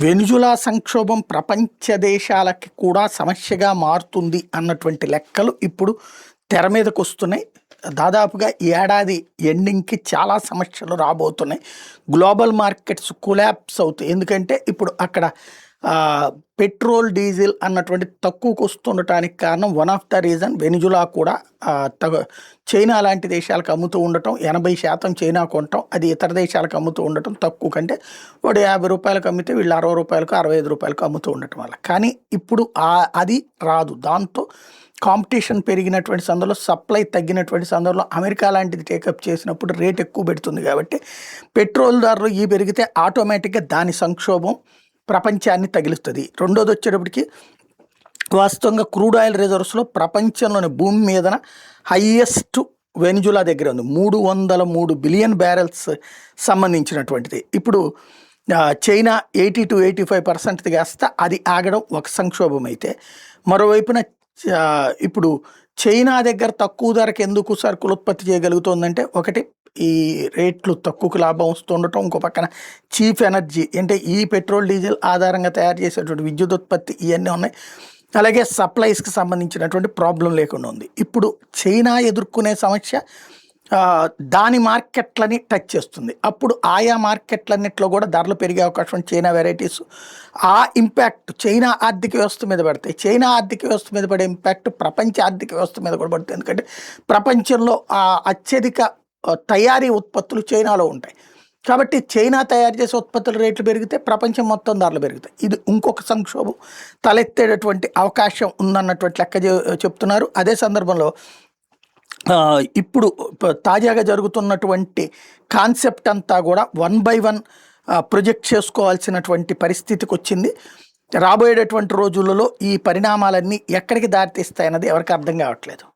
Venezuela సంక్షోభం ప్రపంచ దేశాలకి కూడా సమస్యగా మారుతుంది అన్నటువంటి లెక్కలు ఇప్పుడు తెర మీదకు వస్తున్నాయి. దాదాపుగా ఈ ఏడాది ఎండింగ్‌కి చాలా సమస్యలు రాబోతున్నాయి. గ్లోబల్ మార్కెట్స్ కొలాప్స్ అవుతాయి. ఎందుకంటే ఇప్పుడు అక్కడ పెట్రోల్, డీజిల్ అన్నటువంటి తక్కువకు వస్తుండటానికి కారణం one of the reason Venezuela కూడా చైనా లాంటి దేశాలకు అమ్ముతూ ఉండటం, 80% చైనా కొనటం, అది ఇతర దేశాలకు అమ్ముతూ ఉండటం తక్కువ కంటే వాడు ₹50 అమ్మితే వీళ్ళు ₹60, ₹65 అమ్ముతూ ఉండటం వల్ల. కానీ ఇప్పుడు అది రాదు. దాంతో కాంపిటీషన్ పెరిగినటువంటి సందర్భంలో, సప్లై తగ్గినటువంటి సందర్భంలో అమెరికా లాంటిది టేకప్ చేసినప్పుడు రేట్ ఎక్కువ పెడుతుంది కాబట్టి పెట్రోల్ ధరలు పెరిగితే ఆటోమేటిక్గా దాని సంక్షోభం ప్రపంచాన్ని తగిలిస్తుంది. రెండోది వచ్చేటప్పటికి వాస్తవంగా క్రూడ్ ఆయిల్ రిజర్వ్స్లో ప్రపంచంలోని భూమి మీదన హైయెస్ట్ వెనిజులా దగ్గర ఉంది. 303 బిలియన్ బ్యారెల్స్ సంబంధించినటువంటిది. ఇప్పుడు చైనా 80-85% కాస్త అది ఆగడం ఒక సంక్షోభం అయితే, మరోవైపున ఇప్పుడు చైనా దగ్గర తక్కువ ధరకు ఎందుకు సరుకులు ఉత్పత్తి చేయగలుగుతుందంటే, ఒకటి ఈ రేట్లు తక్కువకు లాభం వస్తుండటం, ఇంకో పక్కన చీప్ ఎనర్జీ అంటే ఈ పెట్రోల్, డీజిల్ ఆధారంగా తయారు చేసేటువంటి విద్యుత్ ఉత్పత్తి ఇవన్నీ ఉన్నాయి. అలాగే సప్లైస్కి సంబంధించినటువంటి ప్రాబ్లం లేకుండా ఉంది. ఇప్పుడు చైనా ఎదుర్కొనే సమస్య దాని మార్కెట్లని టచ్ చేస్తుంది. అప్పుడు ఆయా మార్కెట్లన్నింటిలో కూడా ధరలు పెరిగే అవకాశం, చైనా వెరైటీస్, ఆ ఇంపాక్ట్ చైనా ఆర్థిక వ్యవస్థ మీద పడతాయి. చైనా ఆర్థిక వ్యవస్థ మీద పడే ఇంపాక్ట్ ప్రపంచ ఆర్థిక వ్యవస్థ మీద కూడా పడుతుంది. ఎందుకంటే ప్రపంచంలో అత్యధిక తయారీ ఉత్పత్తులు చైనాలో ఉంటాయి కాబట్టి చైనా తయారు చేసే ఉత్పత్తుల రేట్లు పెరిగితే ప్రపంచం మొత్తం ధరలు పెరుగుతాయి. ఇది ఇంకొక సంక్షోభం తలెత్తేటటువంటి అవకాశం ఉందన్నటువంటి లెక్క చెప్తున్నారు. అదే సందర్భంలో ఇప్పుడు తాజాగా జరుగుతున్నటువంటి కాన్సెప్ట్ అంతా కూడా 1 by 1 ప్రొజెక్ట్ చేసుకోవాల్సినటువంటి పరిస్థితికి వచ్చింది. రాబోయేటటువంటి రోజులలో ఈ పరిణామాలన్నీ ఎక్కడికి దారితీస్తాయన్నది ఎవరికి అర్థం కావట్లేదు.